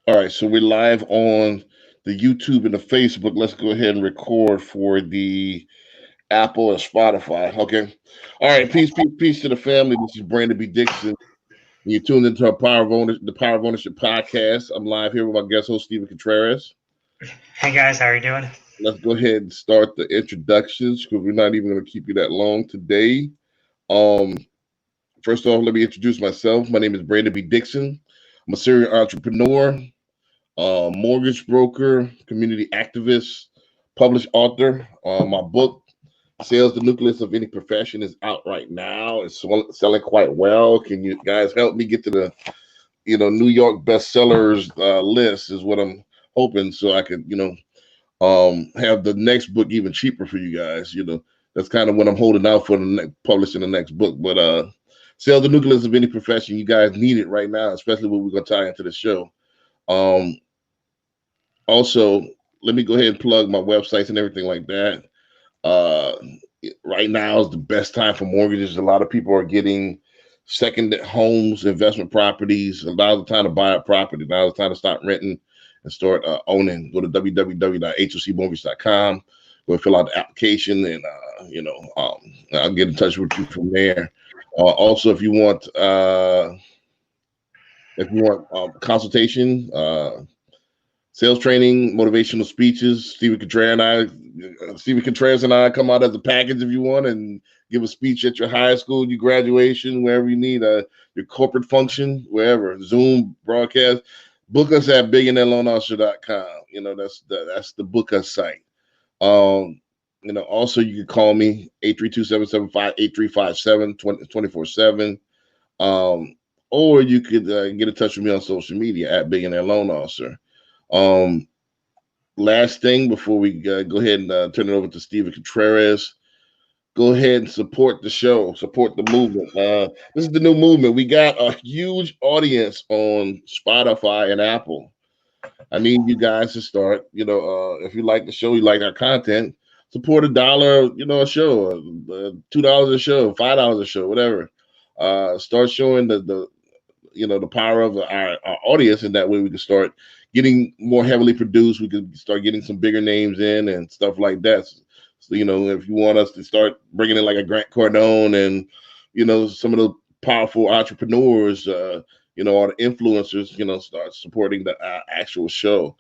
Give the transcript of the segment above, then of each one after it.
All right, so we're live on the YouTube and the Facebook. Let's go ahead and record for the Apple and Spotify. Okay. All right. Peace, peace, peace to the family. This is Brandon B. Dixon. You're tuned into our the Power of Ownership podcast. I'm live here with my guest host, Stephen Contreras. Hey guys, how are you doing? Let's go ahead and start the introductions because we're not even going to keep you that long today. Um, First off, let me introduce myself. My name is Brandon B. Dixon. I'm a serial entrepreneur, mortgage broker, community activist, published author. My book, Sales the Nucleus of Any Profession, is out right now. It's selling quite well. Can you guys help me get to the New York bestsellers list? Is what I'm hoping, so I could have the next book even cheaper for you guys. That's kind of what I'm holding out for, publishing the next book. But Sales the Nucleus of Any Profession, you guys need it right now, especially when we're gonna tie into the show. Also, let me go ahead and plug my websites and everything like that. Uh, right now is the best time for mortgages. A lot of people are getting second homes, investment properties. A lot of the time to buy a property. Now is the time to start renting and start owning. Go to www.hocmortgage.com. Go fill out the application, and I'll get in touch with you from there. Also, if you want consultation, sales training, motivational speeches. Stephen Contreras and I come out as a package if you want, and give a speech at your high school, your graduation, wherever you need, your corporate function, wherever, Zoom broadcast. Book us at billionaireloanofficer.com. That's the book us site. Also you can call me 832-775-8357 24/7. Or you could get in touch with me on social media at Billionaire Loan Officer. Last thing before we go ahead and turn it over to Stephen Contreras, go ahead and support the show, support the movement. This is the new movement. We got a huge audience on Spotify and Apple. I need you guys to start, if you like the show, you like our content, support $1, a show, $2 a show, $5 a show, whatever. Start showing the power of our audience, and that way we can start getting more heavily produced. We could start getting some bigger names in and stuff like that. So, if you want us to start bringing in like a Grant Cardone and, some of the powerful entrepreneurs, or the influencers, start supporting the actual show.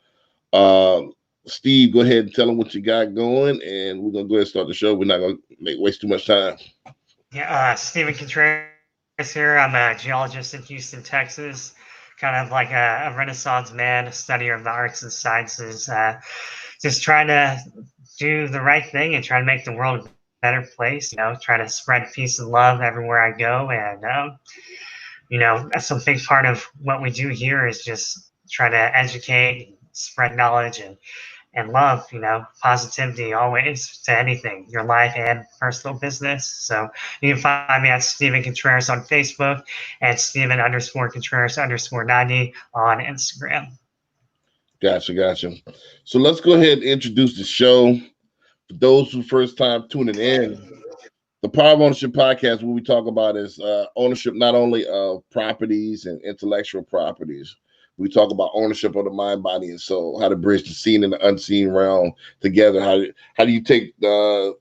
Steve, go ahead and tell them what you got going, and we're going to go ahead and start the show. We're not going to waste too much time. Yeah, Stephen Contreras here. I'm a geologist in Houston, Texas. Kind of like a Renaissance man, a studier of the arts and sciences. Just trying to do the right thing and try to make the world a better place. Try to spread peace and love everywhere I go. And that's a big part of what we do here is just try to educate, spread knowledge, and love, positivity always to anything, your life and personal business. So you can find me at Stephen Contreras on Facebook and Stephen_Contreras_90 on Instagram. Gotcha. So let's go ahead and introduce the show. For those who first time tuning in, the Power of Ownership podcast, what we talk about is ownership not only of properties and intellectual properties. We talk about ownership of the mind, body, and soul, how to bridge the seen and the unseen realm together. How do you take the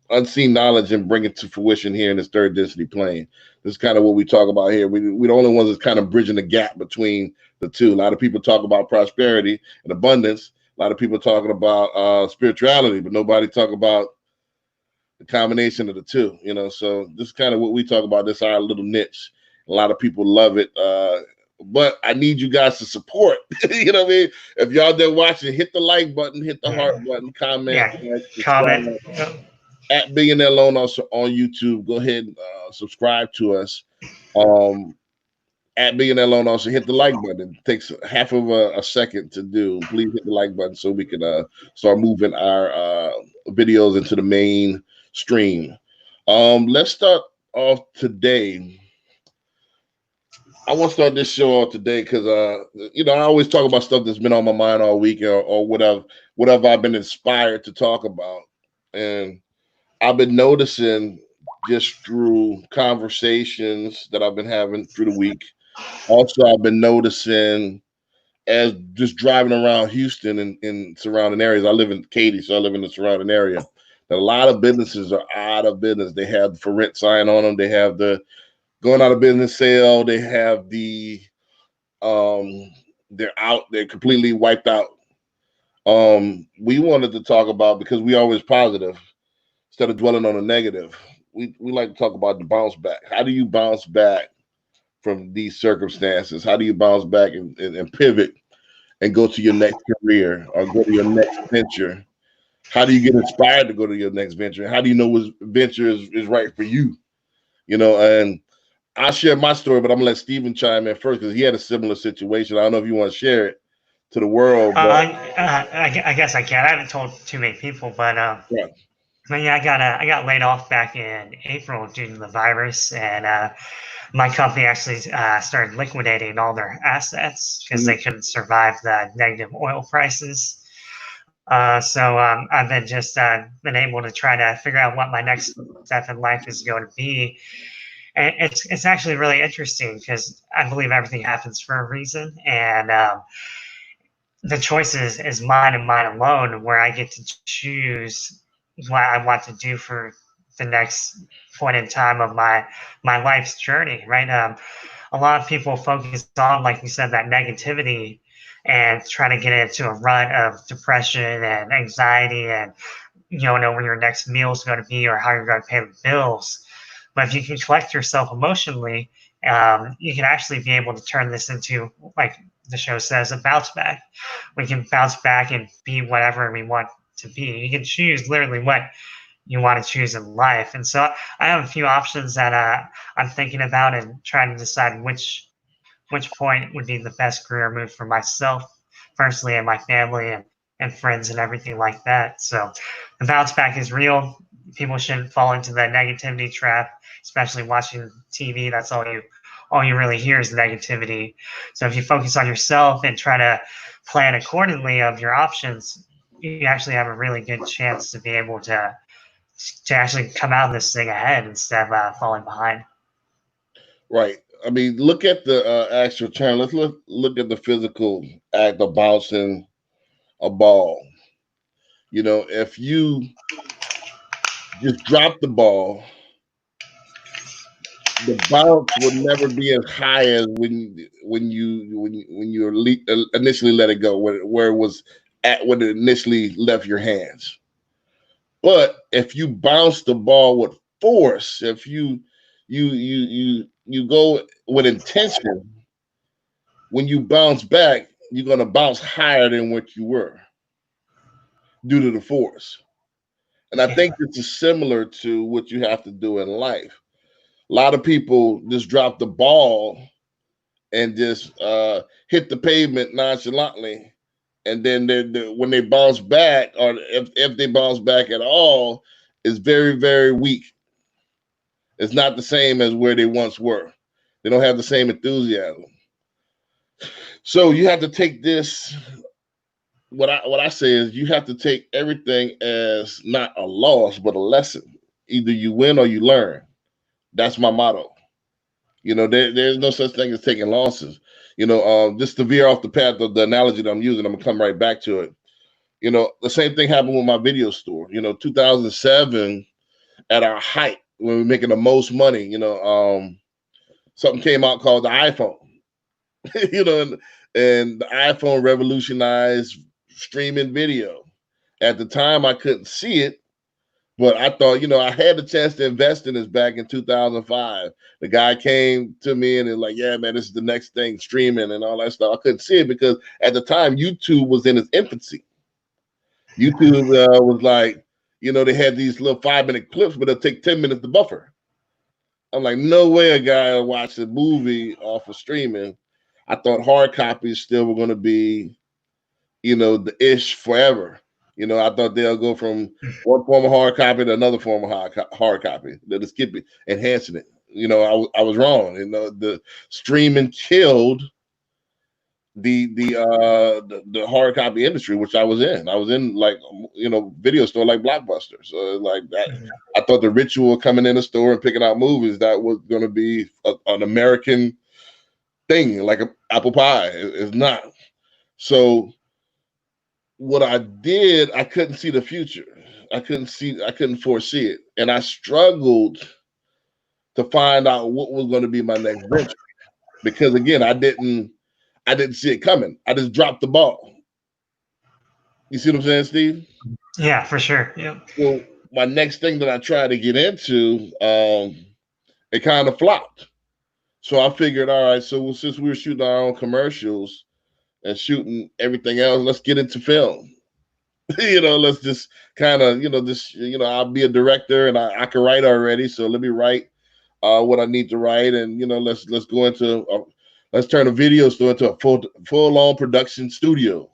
unseen knowledge and bring it to fruition here in this third density plane? This is kind of what we talk about here. We're the only ones that's kind of bridging the gap between the two. A lot of people talk about prosperity and abundance. A lot of people talking about spirituality, but nobody talk about the combination of the two. So this is kind of what we talk about. This is our little niche. A lot of people love it. But I need you guys to support. You know what I mean? If y'all done watching, hit the like button, hit the heart button, comment, comment. At Billionaire Loan Officer on YouTube. Go ahead and subscribe to us. At Billionaire Loan Officer, hit the like button. It takes half of a second to do. Please hit the like button so we can start moving our videos into the main stream. Let's start off today. I want to start this show off today because I always talk about stuff that's been on my mind all week or whatever I've been inspired to talk about. And I've been noticing just through conversations that I've been having through the week. Also, I've been noticing as just driving around Houston and surrounding areas. I live in Katy, so I live in the surrounding area. A lot of businesses are out of business. They have the for rent sign on them. They have the going out of business sale. They have the they're out. They're completely wiped out. We wanted to talk about, because we always positive instead of dwelling on the negative. We like to talk about the bounce back. How do you bounce back from these circumstances? How do you bounce back and pivot and go to your next career or go to your next venture? How do you get inspired to go to your next venture? How do you know which venture is right for you? You know, and I'll share my story, but I'm gonna let Steven chime in first because he had a similar situation. I don't know if you want to share it to the world, but I guess I can. I haven't told too many people, but yeah. but yeah, I got laid off back in April due to the virus, and my company actually started liquidating all their assets because they couldn't survive the negative oil prices. So I've been just been able to try to figure out what my next step in life is going to be. And it's actually really interesting because I believe everything happens for a reason, and the choice is mine and mine alone, where I get to choose what I want to do for the next point in time of my life's journey, right? A lot of people focus on, like you said, that negativity and trying to get into a rut of depression and anxiety, and you don't know where your next meal is going to be or how you're going to pay the bills. But if you can collect yourself emotionally, you can actually be able to turn this into, like the show says, a bounce back. We can bounce back and be whatever we want to be. You can choose literally what you want to choose in life. And so I have a few options that I'm thinking about and trying to decide which point would be the best career move for myself, personally, and my family and friends and everything like that. So the bounce back is real. People shouldn't fall into the negativity trap, especially watching TV. That's all you really hear is negativity. So if you focus on yourself and try to plan accordingly of your options, you actually have a really good chance to be able to actually come out of this thing ahead instead of falling behind. Right. I mean, look at the actual term. Let's look at the physical act of bouncing a ball. You know, if you just drop the ball, the bounce would never be as high as when you initially let it go, where it was at when it initially left your hands. But if you bounce the ball with force, if you go with intention, when you bounce back, you're gonna bounce higher than what you were due to the force. And I think this is similar to what you have to do in life. A lot of people just drop the ball and just hit the pavement nonchalantly, and then when they bounce back, or if they bounce back at all, is very, very weak. It's not the same as where they once were. They don't have the same enthusiasm. So you have to take this. What I say is you have to take everything as not a loss, but a lesson. Either you win or you learn. That's my motto. You know, there's no such thing as taking losses. You know, just to veer off the path of the analogy that I'm using, I'm gonna come right back to it. You know, the same thing happened with my video store. You know, 2007, at our height, when we were making the most money, you know, something came out called the iPhone. You know, and the iPhone revolutionized streaming video. At the time, I couldn't see it, but I thought, you know, I had the chance to invest in this back in 2005. The guy came to me and was like, yeah, man, this is the next thing, streaming and all that stuff. I couldn't see it because at the time, YouTube was in its infancy. YouTube was like, you know, they had these little 5-minute clips, but it'll take 10 minutes to buffer. I'm like, no way a guy will watch a movie off of streaming. I thought hard copies still were going to be, you know, the ish forever. You know, I thought they'll go from one form of hard copy to another form of hard copy. They'll just keep enhancing it. You know, I was wrong. You know, the streaming killed the hard copy industry, which I was in. I was in, like, you know, video store like Blockbuster. So like that, I thought the ritual of coming in a store and picking out movies, that was going to be an American thing, like an apple pie. It's not. So what I did, I couldn't see the future. I couldn't foresee it. And I struggled to find out what was going to be my next venture. Because again, I didn't see it coming. I just dropped the ball. You see what I'm saying, Steve? Yeah, for sure. Yeah. Well, my next thing that I tried to get into, it kind of flopped. So I figured, all right, so since we were shooting our own commercials and shooting everything else, let's get into film. Let's just kind of, I'll be a director and I can write already. So let me write what I need to write. And, let's go into, let's turn a video store into a full on production studio.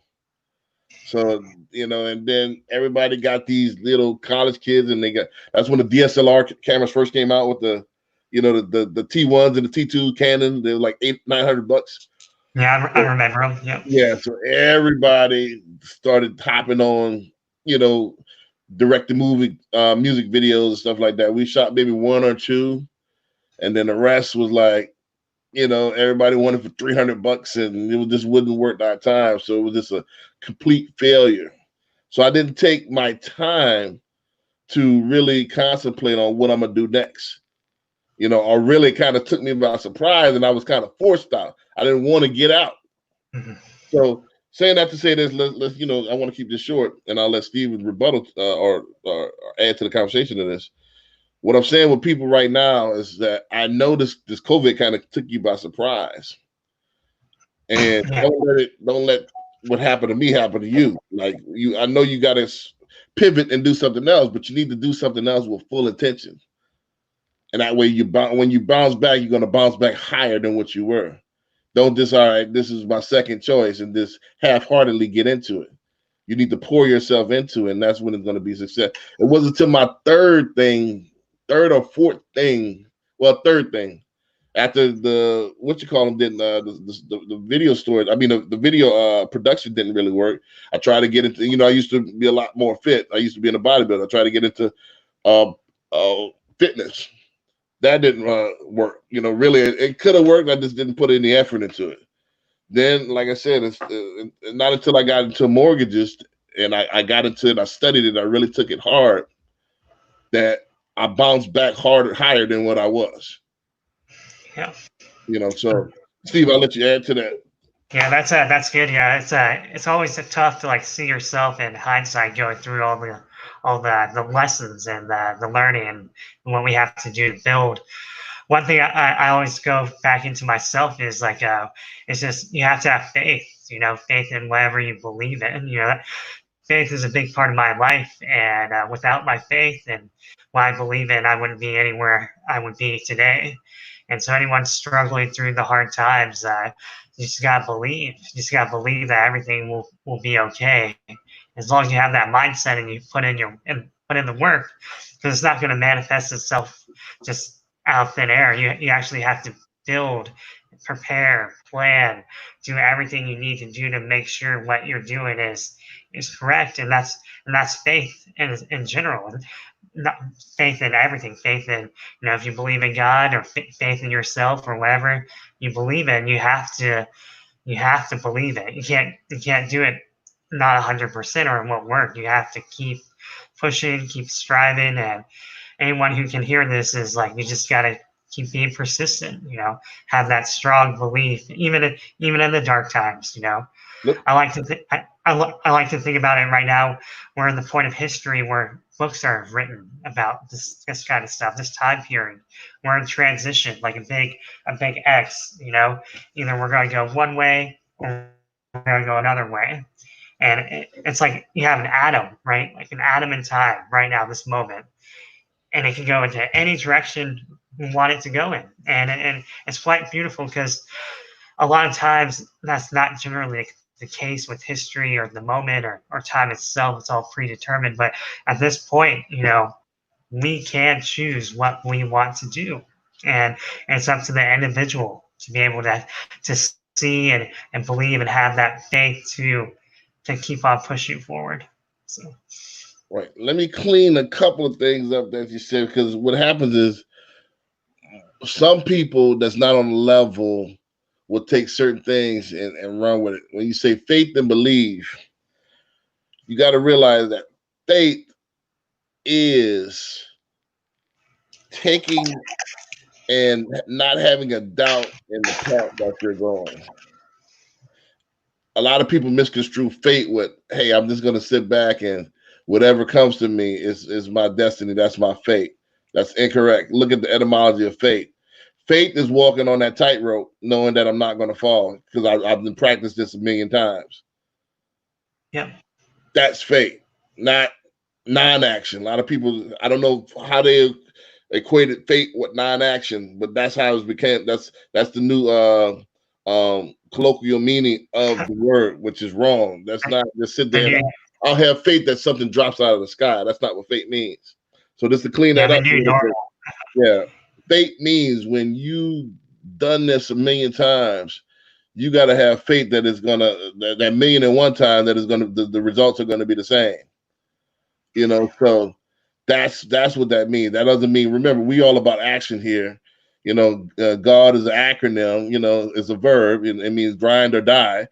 So, and then everybody got these little college kids and that's when the DSLR cameras first came out with the T1s and the T2 Canon. They were like $900. Yeah, I remember them. Yeah. Yeah. So everybody started hopping on, directing music videos and stuff like that. We shot maybe one or two, and then the rest was like, everybody wanted for $300 and it just wouldn't work that time. So it was just a complete failure. So I didn't take my time to really contemplate on what I'm gonna do next. Or really kind of took me by surprise and I was kind of forced out. I didn't want to get out. Mm-hmm. So saying that to say this, let's I want to keep this short and I'll let Steven rebuttal or add to the conversation of this. What I'm saying with people right now is that I know this COVID kind of took you by surprise, and don't let what happened to me happen to you. Like I know you got to pivot and do something else, but you need to do something else with full attention, and that way when you bounce back, you're going to bounce back higher than what you were. Don't just all right, this is my second choice, and just half-heartedly get into it. You need to pour yourself into it, and that's when it's going to be success. It wasn't until my third or fourth thing, third thing, after the the video storage. I mean, the video production didn't really work. I tried to get into, I used to be a lot more fit. I used to be in a bodybuilder. I tried to get into fitness. That didn't work. Really, it could have worked. I just didn't put any effort into it. Then, like I said, it's not until I got into mortgages and I got into it, I studied it, I really took it hard, that I bounced back higher than what I was. Yeah. So Steve, I'll let you add to that. Yeah, that's good. Yeah, it's always tough to like see yourself in hindsight going through all the lessons and the learning and what we have to do to build. One thing I always go back into myself is like it's just you have to have faith. Faith in whatever you believe in. Faith is a big part of my life, and without my faith and what I believe in, I wouldn't be anywhere I would be today. And so anyone struggling through the hard times, you just gotta believe. You just gotta believe that everything will be okay, as long as you have that mindset and you put in the work, because it's not going to manifest itself just out of thin air. You actually have to build, prepare, plan, do everything you need to do to make sure what you're doing is correct, and that's faith in general. Not faith in everything, faith in, if you believe in God or faith in yourself or whatever you believe in, you have to believe it. You can't do it not 100% or it won't work. You have to keep pushing, keep striving, and anyone who can hear this is like, you just got to keep being persistent, have that strong belief, even in the dark times, Yep. I like to think about it right now. We're in the point of history where books are written about this kind of stuff, this time period. We're in transition, like a big X, either we're going to go one way or we're going to go another way. And it's like you have an atom, right? Like an atom in time right now, this moment. And it can go into any direction we want it to go in. And it's quite beautiful because a lot of times that's not generally the case with history or the moment or time itself. It's all predetermined. But at this point, we can choose what we want to do. And it's up to the individual to be able to see and believe and have that faith to keep on pushing forward. So. Right. Let me clean a couple of things up that you said, because what happens is some people that's not on the level will take certain things and run with it. When you say faith and believe, you got to realize that faith is taking and not having a doubt in the path that you're going. A lot of people misconstrue faith with, hey, I'm just going to sit back and whatever comes to me is my destiny. That's my fate. That's incorrect. Look at the etymology of faith. Faith is walking on that tightrope, knowing that I'm not going to fall because I've been practiced this a million times. Yeah. That's faith, not non-action. A lot of people, I don't know how they equated faith with non-action, but that's how it became. That's the new colloquial meaning of the word, which is wrong. That's not just sit there and I'll have faith that something drops out of the sky. That's not what faith means. So just to clean that up. Yeah. Faith means when you done this a million times, you got to have faith that it's gonna that million and one time that is gonna the results are gonna be the same. You know, so that's what that means. That doesn't mean, remember, we all about action here. You know, God is an acronym. You know, it's a verb. It means grind or die.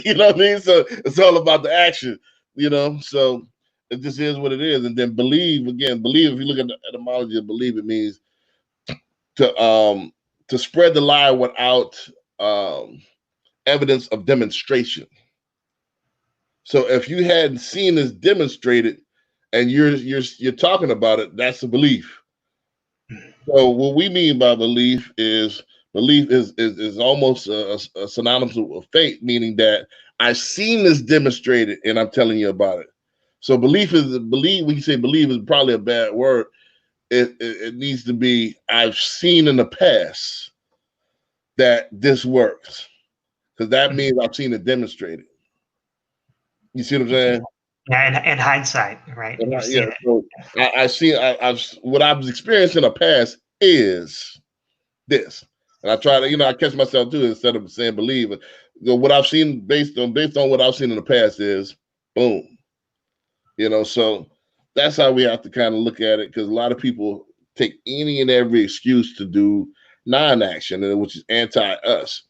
You know what I mean? So it's all about the action. You know, so it just is what it is. And then believe, again, believe. If you look at the etymology of believe, it means to spread the lie without evidence of demonstration. So if you hadn't seen this demonstrated and you're talking about it, that's a belief. So what we mean by belief is almost a synonymous with faith, meaning that I've seen this demonstrated and I'm telling you about it. So belief when you say believe is probably a bad word. It needs to be, I've seen in the past that this works, because that means I've seen it demonstrated. You see what I'm saying? Yeah, in hindsight, right? Yeah. So I've what I've experienced in the past is this, and I try to, I catch myself too instead of saying believe. What I've seen based on what I've seen in the past is boom. So that's how we have to kind of look at it, because a lot of people take any and every excuse to do non-action, which is anti-us,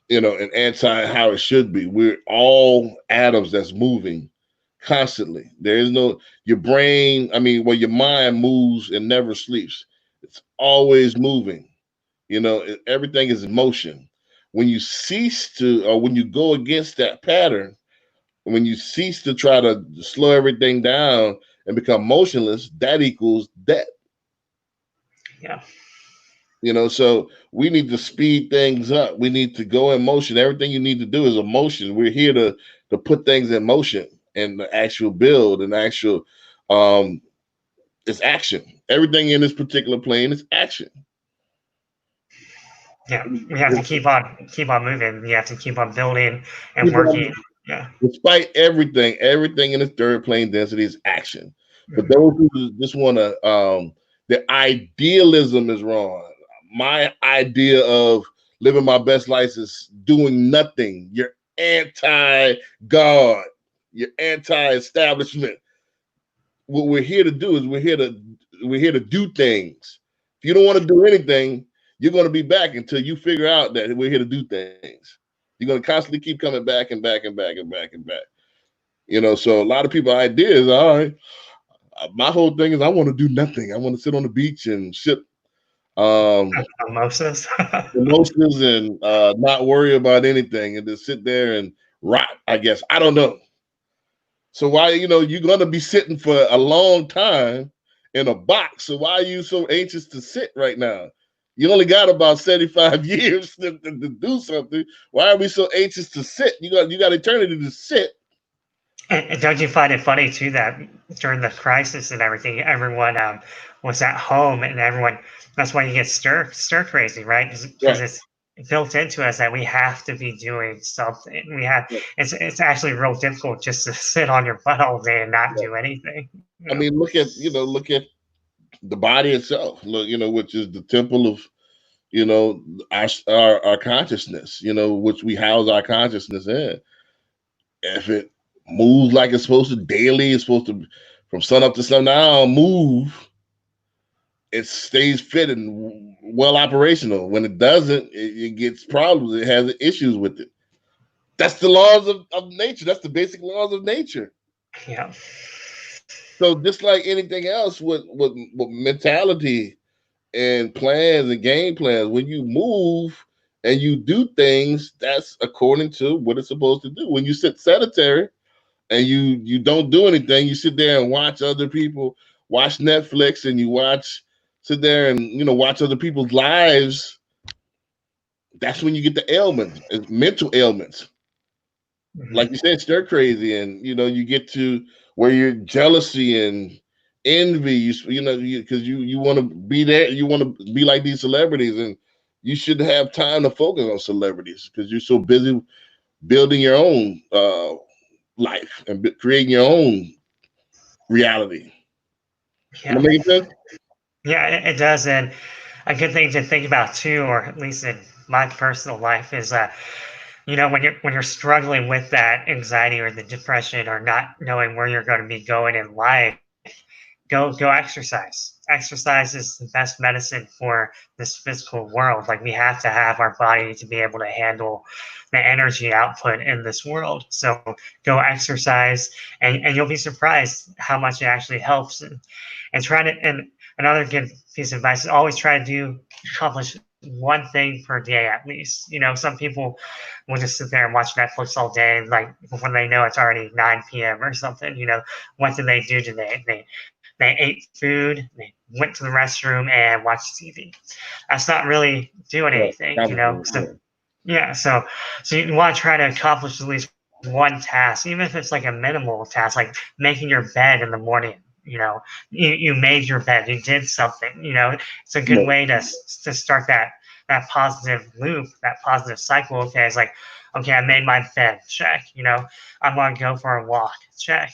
and anti how it should be. We're all atoms that's moving constantly. There is no, your brain, your mind moves and never sleeps. It's always moving. Everything is in motion. When you cease to, or when you go against that pattern, when you cease to try to slow everything down and become motionless, that equals death. Yeah. So we need to speed things up. We need to go in motion. Everything you need to do is a motion. We're here to put things in motion, and the actual build and actual it's action. Everything in this particular plane is action. Yeah, we have to keep on moving. We have to keep on building and working. Yeah. Despite everything in this third plane density is action. But those who just want to, the idealism is wrong. My idea of living my best life is doing nothing. You're anti-God. You're anti-establishment. What we're here to do is we're here to do things. If you don't want to do anything, you're going to be back until you figure out that we're here to do things. You're going to constantly keep coming back and back and back and back and back. So a lot of people ideas, all right, my whole thing is I want to do nothing. I want to sit on the beach and sip mimosas and not worry about anything and just sit there and rot, I guess. I don't know. So why, you're going to be sitting for a long time in a box. So why are you so anxious to sit right now? You only got about 75 years to do something. Why are we so anxious to sit? You got eternity to sit. And don't you find it funny too that during the crisis and everything, everyone was at home, and that's why you get stir crazy, right? Because it's built into us that we have to be doing something. It's actually real difficult just to sit on your butt all day and not do anything. Look at the body itself, which is the temple of, our consciousness, which we house our consciousness in. If it moves like it's supposed to daily, it's supposed to, from sun up to sundown, move. it stays fit and well operational. When it doesn't, it gets problems. It has issues with it. That's the laws of nature. That's the basic laws of nature. Yeah. So just like anything else with mentality and plans and game plans, when you move and you do things, that's according to what it's supposed to do. When you sit sedentary and you don't do anything, you sit there and watch other people watch Netflix and you sit there and watch other people's lives. That's when you get the ailments, mental ailments. Like you said, stir crazy, and you get to where you're jealousy and envy. Because you want to be there, you want to be like these celebrities, and you should have time to focus on celebrities because you're so busy building your own life and creating your own reality. Yeah. Am I making sense? Yeah, it does. And a good thing to think about too, or at least in my personal life, is when you're struggling with that anxiety or the depression or not knowing where you're going to be going in life, go exercise. Exercise is the best medicine for this physical world. Like, we have to have our body to be able to handle the energy output in this world. So go exercise, and you'll be surprised how much it actually helps. And try to, and another good piece of advice is always try to accomplish one thing per day at least. Some people will just sit there and watch Netflix all day, and like when they know it's already 9 p.m. or something. What did they do today? They ate food, they went to the restroom and watched TV. That's not really doing anything. So yeah, so you want to try to accomplish at least one task, even if it's like a minimal task, like making your bed in the morning. You made your bed, you did something. It's a good way to start that positive loop, that positive cycle. Okay, it's like, okay, I made my bed, check. I'm gonna go for a walk, check.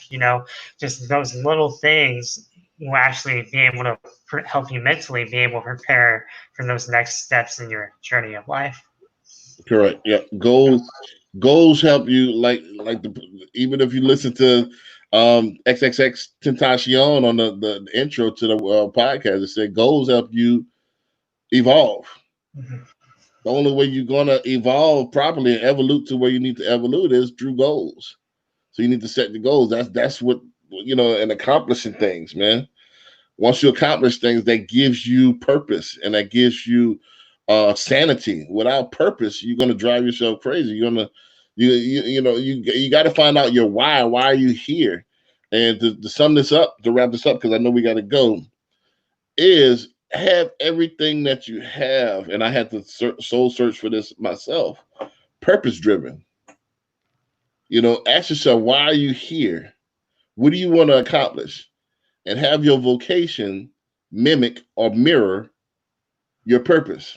Just those little things will actually be able to help you mentally be able to prepare for those next steps in your journey of life. Correct. Yeah. Goals help you, even if you listen to XXX Tentacion on the intro to the podcast, it said goals help you evolve. Mm-hmm. The only way you're gonna evolve properly and evolve to where you need to evolve is through goals. So you need to set the goals. That's what and accomplishing things, man. Once you accomplish things, that gives you purpose and that gives you sanity. Without purpose, you're gonna drive yourself crazy. You got to find out your why. Why are you here? And to sum this up, to wrap this up, because I know we got to go, is have everything that you have. And I had to soul search for this myself. Purpose driven. Ask yourself, why are you here? What do you want to accomplish? And have your vocation mimic or mirror your purpose.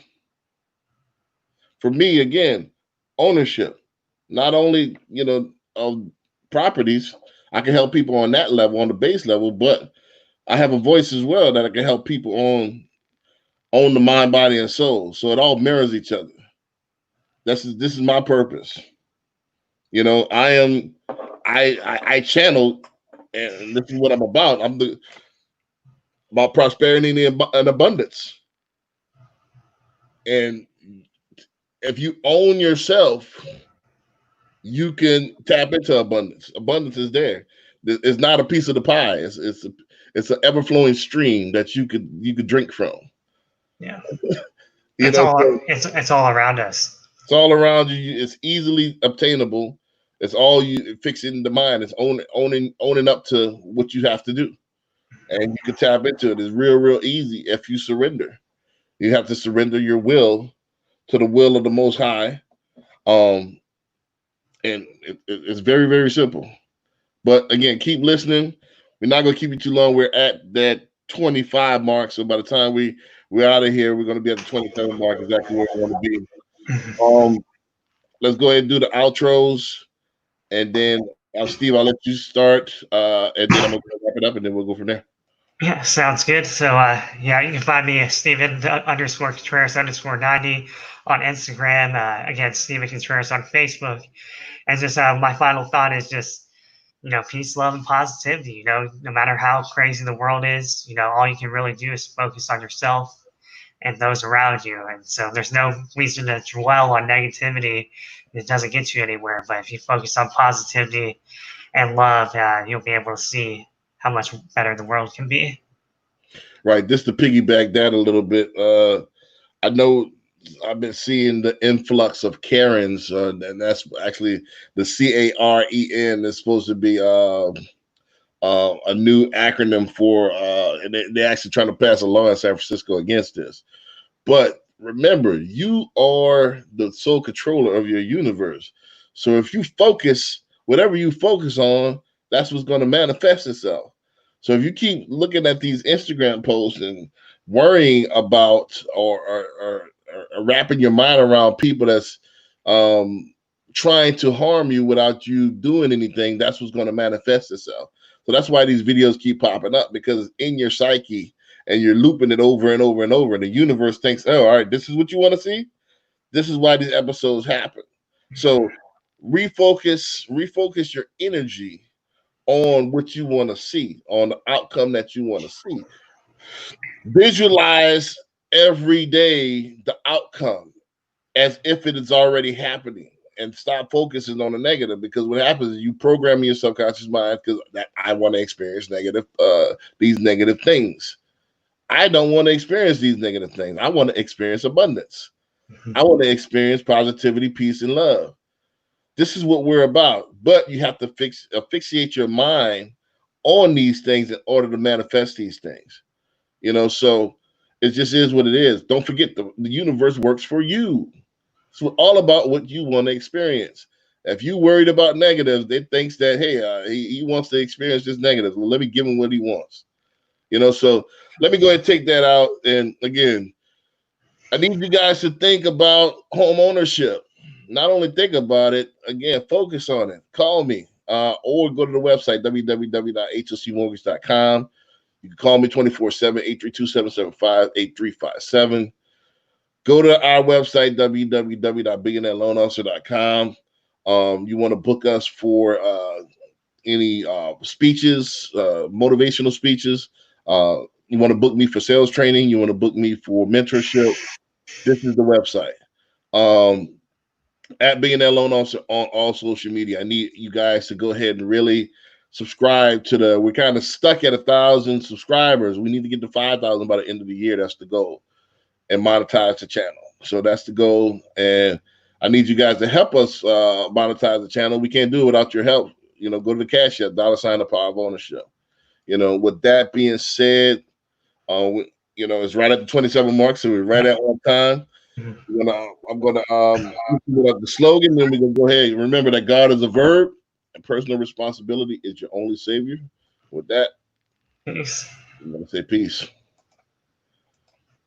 For me, again, ownership. Not only, of properties, I can help people on that level, on the base level, but I have a voice as well that I can help people on the mind, body, and soul. So it all mirrors each other. This is my purpose. I channel, and this is what I'm about. About prosperity and abundance. And if you own yourself, you can tap into abundance. Abundance is there. It's not a piece of the pie. It's an ever flowing stream that you could drink from. Yeah, it's all around us. It's all around you. It's easily obtainable. It's all you fixing the mind. It's owning up to what you have to do, and you can tap into it. It's real easy if you surrender. You have to surrender your will to the will of the Most High. And it's very simple. But again, keep listening. We're not going to keep you too long. We're at that 25 mark. So by the time we're out of here, we're going to be at the 27 mark, exactly where we want to be. Let's go ahead and do the outros. And then, Steve, I'll let you start. And then I'm going to wrap it up, and then we'll go from there. Yeah, sounds good. So, you can find me at Steven _Contreras _90 on Instagram. Again, Steven Contreras on Facebook. And just my final thought is just peace, love, and positivity. No matter how crazy the world is, all you can really do is focus on yourself and those around you. And so there's no reason to dwell on negativity. It doesn't get you anywhere. But if you focus on positivity and love, you'll be able to see how much better the world can be. Right. Just to piggyback that a little bit, I know I've been seeing the influx of Karens, and that's actually the CAREN is supposed to be a new acronym for, and they're actually trying to pass a law in San Francisco against this. But remember, you are the sole controller of your universe. So if you focus, whatever you focus on, that's what's going to manifest itself. So if you keep looking at these Instagram posts and worrying about or wrapping your mind around people that's trying to harm you without you doing anything, that's what's going to manifest itself. So that's why these videos keep popping up, because in your psyche, and you're looping it over and over and over, and the universe thinks, oh, all right, this is what you want to see. This is why these episodes happen. So refocus your energy on what you want to see, on the outcome that you want to see. Visualize every day the outcome as if it is already happening, and stop focusing on the negative, because what happens is you program your subconscious mind because that I want to experience these negative things. I don't want to experience these negative things. I want to experience abundance. I want to experience positivity, peace, and love. This is what we're about. But you have to fixate your mind on these things in order to manifest these things. So it just is what it is. Don't forget, the universe works for you. It's all about what you want to experience. If you worried about negatives, it thinks that, hey, he wants to experience this negative. Well, let me give him what he wants. So let me go ahead and take that out. And again, I need you guys to think about home ownership. Not only think about it, again, focus on it. Call me or go to the website, www.hlcmortgage.com. You can call me 24/7, 832-775-8357. Go to our website, www.billionaireloanofficer.com. You want to book us for any speeches, motivational speeches. You want to book me for sales training. You want to book me for mentorship. This is the website. At Billionaire Loan Officer on all social media. I need you guys to go ahead and really subscribe to we're kind of stuck at 1,000 subscribers. We need to get to 5,000 by the end of the year. That's the goal. And monetize the channel. So that's the goal. And I need you guys to help us monetize the channel. We can't do it without your help. Go to the Cash App, $, the Power of Ownership. With that being said, it's right at the 27 mark, so we're right at on time. I'm gonna the slogan, then we're gonna go ahead. Remember that God is a verb, and personal responsibility is your only savior. With that, Peace. I'm gonna say peace.